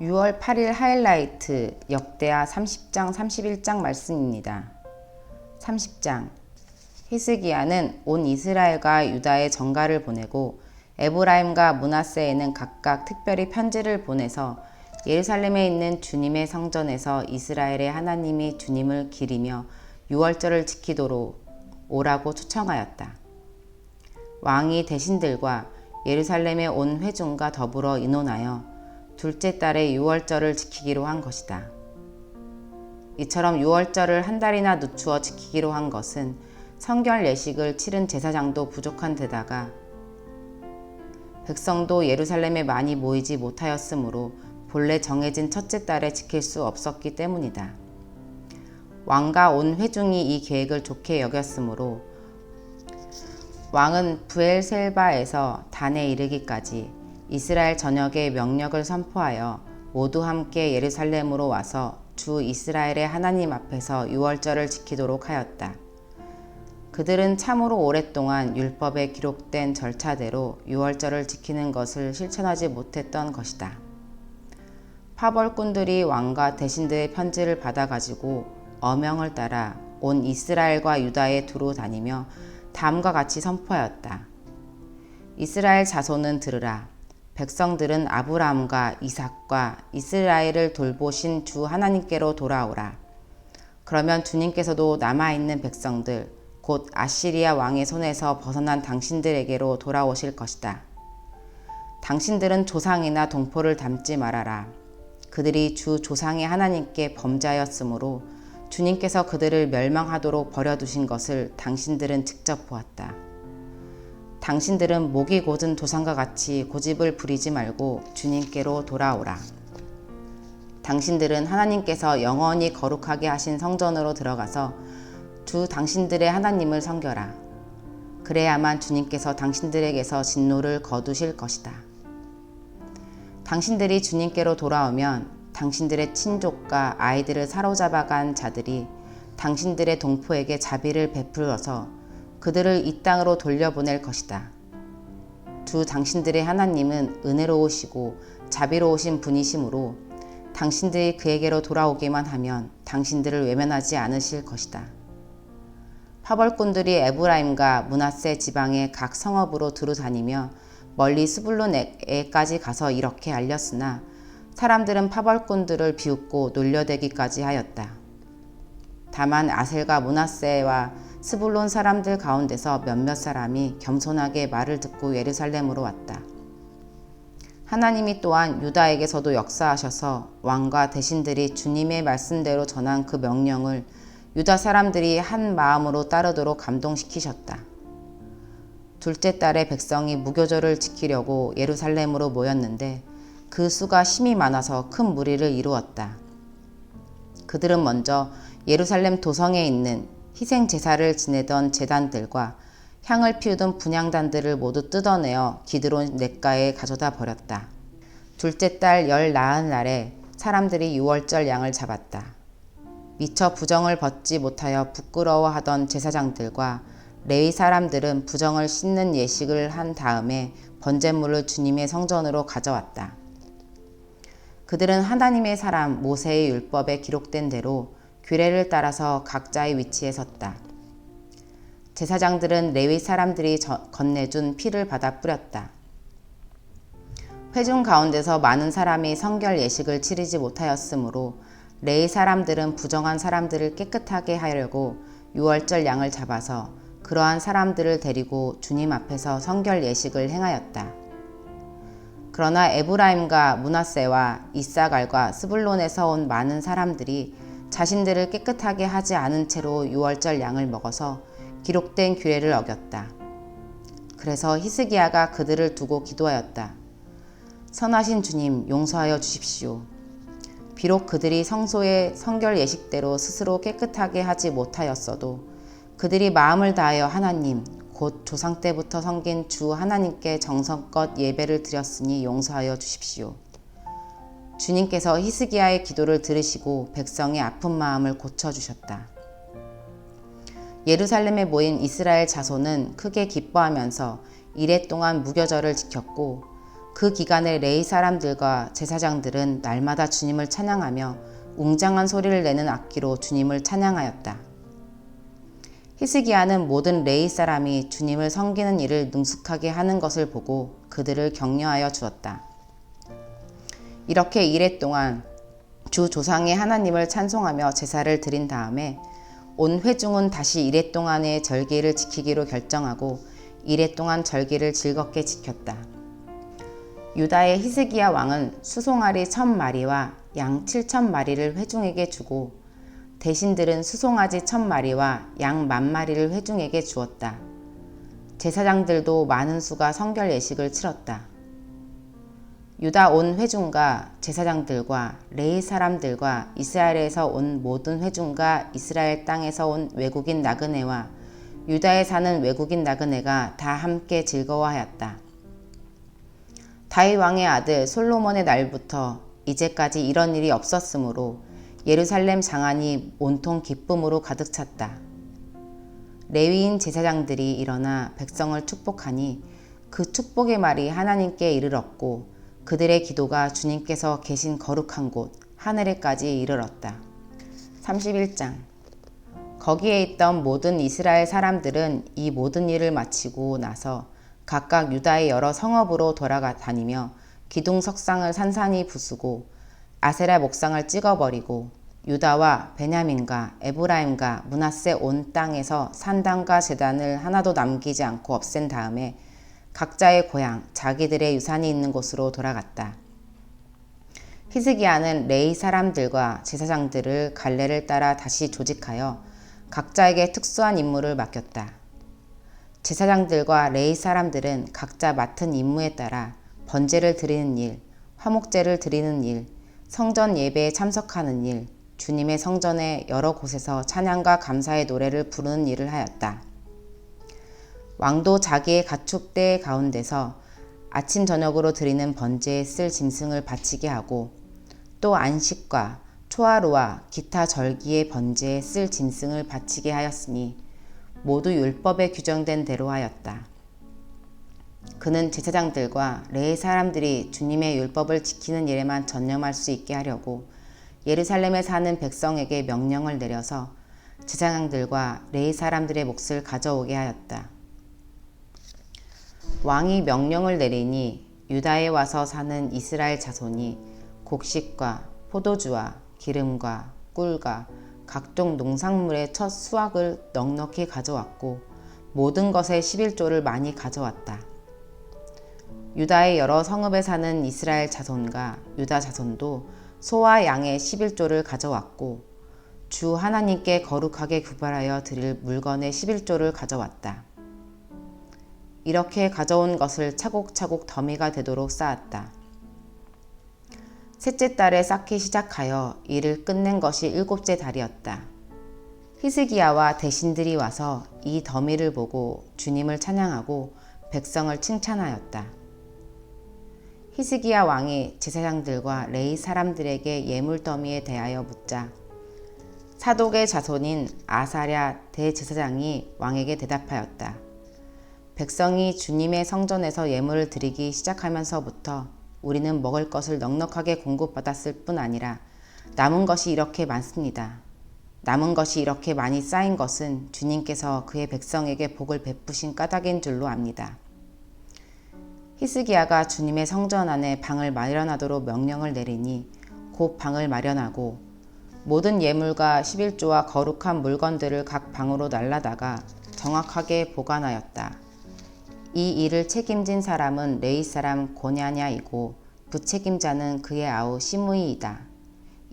(6월 8일) 하이라이트 역대하 30장 31장 말씀입니다. 30장 히스기야는 온 이스라엘과 유다에 전가를 보내고 에브라임과 므낫세에는 각각 특별히 편지를 보내서 예루살렘에 있는 주님의 성전에서 이스라엘의 하나님이 주님을 기리며 유월절을 지키도록 오라고 초청하였다. 왕이 대신들과 예루살렘에 온 회중과 더불어 의논하여 둘째 달에 유월절을 지키기로 한 것이다. 이처럼 유월절을 한 달이나 늦추어 지키기로 한 것은 성결 예식을 치른 제사장도 부족한 데다가 백성도 예루살렘에 많이 모이지 못하였으므로 본래 정해진 첫째 달에 지킬 수 없었기 때문이다. 왕과 온 회중이 이 계획을 좋게 여겼으므로 왕은 브엘셀바에서 단에 이르기까지 이스라엘 전역에 명령을 선포하여 모두 함께 예루살렘으로 와서 주 이스라엘의 하나님 앞에서 유월절을 지키도록 하였다. 그들은 참으로 오랫동안 율법에 기록된 절차대로 유월절을 지키는 것을 실천하지 못했던 것이다. 파벌꾼들이 왕과 대신들의 편지를 받아가지고 어명을 따라 온 이스라엘과 유다에 두루 다니며 다음과 같이 선포하였다. 이스라엘 자손은 들으라. 백성들은 아브라함과 이삭과 이스라엘을 돌보신 주 하나님께로 돌아오라. 그러면 주님께서도 남아있는 백성들 곧 아시리아 왕의 손에서 벗어난 당신들에게로 돌아오실 것이다. 당신들은 조상이나 동포를 닮지 말아라. 그들이 주 조상의 하나님께 범죄하였으므로 주님께서 그들을 멸망하도록 버려두신 것을 당신들은 직접 보았다. 당신들은 목이 곧은 도상과 같이 고집을 부리지 말고 주님께로 돌아오라. 당신들은 하나님께서 영원히 거룩하게 하신 성전으로 들어가서 주 당신들의 하나님을 섬겨라. 그래야만 주님께서 당신들에게서 진노를 거두실 것이다. 당신들이 주님께로 돌아오면 당신들의 친족과 아이들을 사로잡아간 자들이 당신들의 동포에게 자비를 베풀어서 그들을 이 땅으로 돌려보낼 것이다. 주 당신들의 하나님은 은혜로우시고 자비로우신 분이시므로 당신들이 그에게로 돌아오기만 하면 당신들을 외면하지 않으실 것이다. 파벌꾼들이 에브라임과 므낫세 지방의 각 성읍으로 두루 다니며 멀리 스불론에까지 가서 이렇게 알렸으나 사람들은 파벌꾼들을 비웃고 놀려대기까지 하였다. 다만 아셀과 므낫세와 스불론 사람들 가운데서 몇몇 사람이 겸손하게 말을 듣고 예루살렘으로 왔다. 하나님이 또한 유다에게서도 역사하셔서 왕과 대신들이 주님의 말씀대로 전한 그 명령을 유다 사람들이 한 마음으로 따르도록 감동시키셨다. 둘째 달에 백성이 무교절을 지키려고 예루살렘으로 모였는데 그 수가 심히 많아서 큰 무리를 이루었다. 그들은 먼저 예루살렘 도성에 있는 희생 제사를 지내던 제단들과 향을 피우던 분향단들을 모두 뜯어내어 기드론 냇가에 가져다 버렸다. 둘째 달 열 나흘 날에 사람들이 유월절 양을 잡았다. 미처 부정을 벗지 못하여 부끄러워하던 제사장들과 레위 사람들은 부정을 씻는 예식을 한 다음에 번제물을 주님의 성전으로 가져왔다. 그들은 하나님의 사람 모세의 율법에 기록된 대로 규례를 따라서 각자의 위치에 섰다. 제사장들은 레위 사람들이 건네준 피를 받아 뿌렸다. 회중 가운데서 많은 사람이 성결 예식을 치르지 못하였으므로 레위 사람들은 부정한 사람들을 깨끗하게 하려고 유월절 양을 잡아서 그러한 사람들을 데리고 주님 앞에서 성결 예식을 행하였다. 그러나 에브라임과 므낫세와 이사갈과 스불론에서 온 많은 사람들이 자신들을 깨끗하게 하지 않은 채로 유월절 양을 먹어서 기록된 규례를 어겼다. 그래서 히스기야가 그들을 두고 기도하였다. 선하신 주님, 용서하여 주십시오. 비록 그들이 성소의 성결 예식대로 스스로 깨끗하게 하지 못하였어도 그들이 마음을 다하여 하나님, 곧 조상 때부터 섬긴 주 하나님께 정성껏 예배를 드렸으니 용서하여 주십시오. 주님께서 히스기야의 기도를 들으시고 백성의 아픈 마음을 고쳐주셨다. 예루살렘에 모인 이스라엘 자손은 크게 기뻐하면서 이레 동안 무교절을 지켰고 그 기간에 레위 사람들과 제사장들은 날마다 주님을 찬양하며 웅장한 소리를 내는 악기로 주님을 찬양하였다. 히스기야는 모든 레위 사람이 주님을 섬기는 일을 능숙하게 하는 것을 보고 그들을 격려하여 주었다. 이렇게 이레 동안 주 조상의 하나님을 찬송하며 제사를 드린 다음에 온 회중은 다시 이레 동안의 절기를 지키기로 결정하고 이레 동안 절기를 즐겁게 지켰다. 유다의 히스기야 왕은 수송아리 1000마리와 양 7000마리를 회중에게 주고 대신들은 수송아지 1000마리와 양 10,000마리를 회중에게 주었다. 제사장들도 많은 수가 성결 예식을 치렀다. 유다 온 회중과 제사장들과 레위 사람들과 이스라엘에서 온 모든 회중과 이스라엘 땅에서 온 외국인 나그네와 유다에 사는 외국인 나그네가 다 함께 즐거워하였다. 다윗 왕의 아들 솔로몬의 날부터 이제까지 이런 일이 없었으므로 예루살렘 장안이 온통 기쁨으로 가득 찼다. 레위인 제사장들이 일어나 백성을 축복하니 그 축복의 말이 하나님께 이르렀고 그들의 기도가 주님께서 계신 거룩한 곳 하늘에까지 이르렀다. 31장. 거기에 있던 모든 이스라엘 사람들은 이 모든 일을 마치고 나서 각각 유다의 여러 성읍으로 돌아가 다니며 기둥 석상을 산산히 부수고 아세라 목상을 찍어버리고 유다와 베냐민과 에브라임과 므낫세 온 땅에서 산당과 제단을 하나도 남기지 않고 없앤 다음에 각자의 고향, 자기들의 유산이 있는 곳으로 돌아갔다. 히스기야는 레위 사람들과 제사장들을 갈래를 따라 다시 조직하여 각자에게 특수한 임무를 맡겼다. 제사장들과 레위 사람들은 각자 맡은 임무에 따라 번제를 드리는 일, 화목제를 드리는 일, 성전 예배에 참석하는 일, 주님의 성전의 여러 곳에서 찬양과 감사의 노래를 부르는 일을 하였다. 왕도 자기의 가축대 가운데서 아침 저녁으로 드리는 번제에 쓸 짐승을 바치게 하고 또 안식과 초하루와 기타 절기의 번제에 쓸 짐승을 바치게 하였으니 모두 율법에 규정된 대로 하였다. 그는 제사장들과 레위 사람들이 주님의 율법을 지키는 일에만 전념할 수 있게 하려고 예루살렘에 사는 백성에게 명령을 내려서 제사장들과 레위 사람들의 몫을 가져오게 하였다. 왕이 명령을 내리니 유다에 와서 사는 이스라엘 자손이 곡식과 포도주와 기름과 꿀과 각종 농산물의 첫 수확을 넉넉히 가져왔고 모든 것의 11조를 많이 가져왔다. 유다의 여러 성읍에 사는 이스라엘 자손과 유다 자손도 소와 양의 11조를 가져왔고 주 하나님께 거룩하게 구별하여 드릴 물건의 11조를 가져왔다. 이렇게 가져온 것을 차곡차곡 더미가 되도록 쌓았다. 셋째 달에 쌓기 시작하여 일을 끝낸 것이 7째 달이었다. 히스기야와 대신들이 와서 이 더미를 보고 주님을 찬양하고 백성을 칭찬하였다. 히스기야 왕이 제사장들과 레위 사람들에게 예물 더미에 대하여 묻자 사독의 자손인 아사랴 대제사장이 왕에게 대답하였다. 백성이 주님의 성전에서 예물을 드리기 시작하면서부터 우리는 먹을 것을 넉넉하게 공급받았을 뿐 아니라 남은 것이 이렇게 많습니다. 남은 것이 이렇게 많이 쌓인 것은 주님께서 그의 백성에게 복을 베푸신 까닭인 줄로 압니다. 히스기야가 주님의 성전 안에 방을 마련하도록 명령을 내리니 곧 방을 마련하고 모든 예물과 11조와 거룩한 물건들을 각 방으로 날라다가 정확하게 보관하였다. 이 일을 책임진 사람은 레위 사람 고냐냐이고 부책임자는 그의 아우 시므이이다.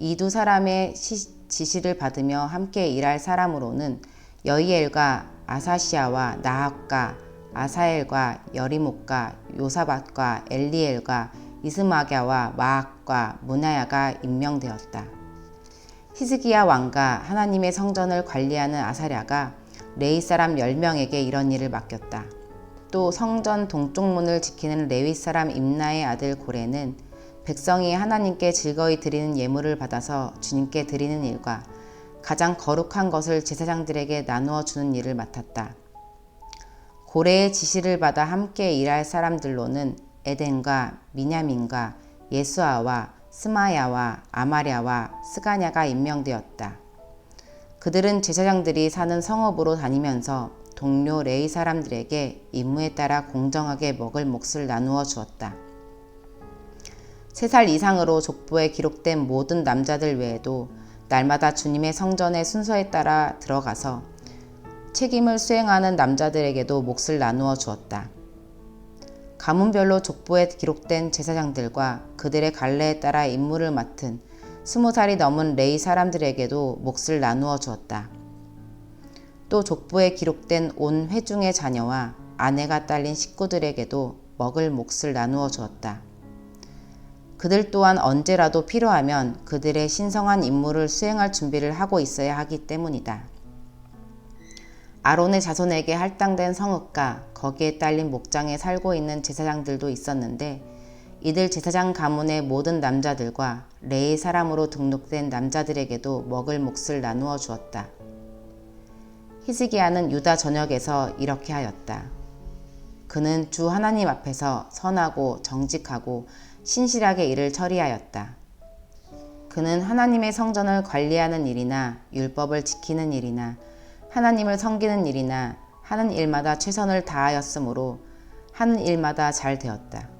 이 두 사람의 지시를 받으며 함께 일할 사람으로는 여이엘과 아사시아와 나학과 아사엘과 여리목과 요사밧과 엘리엘과 이스마갸와 마악과 무나야가 임명되었다. 히스기야 왕과 하나님의 성전을 관리하는 아사랴가 레위 사람 10명에게 이런 일을 맡겼다. 또 성전 동쪽 문을 지키는 레위 사람 임나의 아들 고레는 백성이 하나님께 즐거이 드리는 예물을 받아서 주님께 드리는 일과 가장 거룩한 것을 제사장들에게 나누어 주는 일을 맡았다. 고레의 지시를 받아 함께 일할 사람들로는 에덴과 미냐민과 예수아와 스마야와 아마랴와 스가냐가 임명되었다. 그들은 제사장들이 사는 성읍으로 다니면서 동료 레위 사람들에게 임무에 따라 공정하게 먹을 몫을 나누어 주었다. 3살 이상으로 족보에 기록된 모든 남자들 외에도 날마다 주님의 성전의 순서에 따라 들어가서 책임을 수행하는 남자들에게도 몫을 나누어 주었다. 가문별로 족보에 기록된 제사장들과 그들의 갈래에 따라 임무를 맡은 20살이 넘은 레위 사람들에게도 몫을 나누어 주었다. 또 족보에 기록된 온 회중의 자녀와 아내가 딸린 식구들에게도 먹을 몫을 나누어 주었다. 그들 또한 언제라도 필요하면 그들의 신성한 임무를 수행할 준비를 하고 있어야 하기 때문이다. 아론의 자손에게 할당된 성읍과 거기에 딸린 목장에 살고 있는 제사장들도 있었는데 이들 제사장 가문의 모든 남자들과 레위 사람으로 등록된 남자들에게도 먹을 몫을 나누어 주었다. 히스기야는 유다 전역에서 이렇게 하였다. 그는 주 하나님 앞에서 선하고 정직하고 신실하게 일을 처리하였다. 그는 하나님의 성전을 관리하는 일이나 율법을 지키는 일이나 하나님을 섬기는 일이나 하는 일마다 최선을 다하였으므로 하는 일마다 잘 되었다.